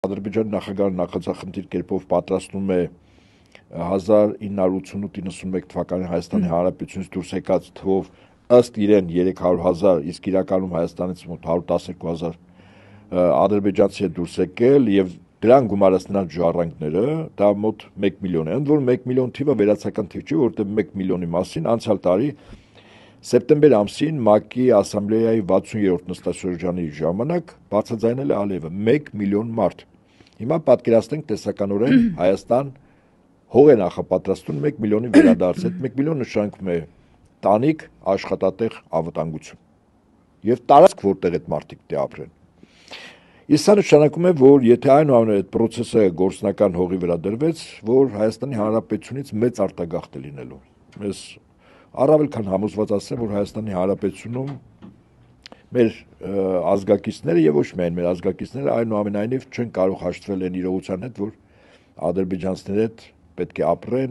Ադրբեջանի նախագահը նախաձախնդիր կերպով պատրաստում է 1988-91 թվականի Հայաստանի Հանրապետությունից դուրս եկած թվով ըստ իրեն 300,000, իսկ իրականում Հայաստանից մոտ 112,000 ադրբեջանցի է դուրս եկել եւ դրան գումարած նրանց ժառանգները դա մոտ 1 միլիոն է, ընդ որում 1 միլիոն թիվը վերացական թիվ չէ, որովհետեւ 1 միլիոնի մասին անցյալ տարի սեպտեմբեր ամսին ՄԱԿ-ի ասամբլեայի 60-րդ նստաշրջանի ժամանակ բացաձայնել է Ալիևը 1 միլիոն մարդ։ Հիմա պատկերացնենք տեսականորեն Հայաստան հող է նախապատրաստում 1 միլիոնի վերադարձ, այդ 1 միլիոն նշանակում է տանիք, աշխատատեղ, անվտանգություն եւ տարածք, որտեղ այդ մարդիկ դե ապրեն։ Իսկ սա նշանակում է, որ եթե այնուամենայնիվ այդ process-ը գործնական հողի վրա դրվեց, որ Հայաստանի Հանրապետությունից մեծ արտագաղթ է լինելու։ Ես առավել քան համոզված ասեմ, որ Հայաստանի Հանրապետությունում մեր ազգակիցները եւ ոչ միայն մեր ազգակիցները այնուամենայնիվ չեն կարող հաշտվել այն իրողության հետ, որ ադրբեջանցիների հետ պետք է ապրեն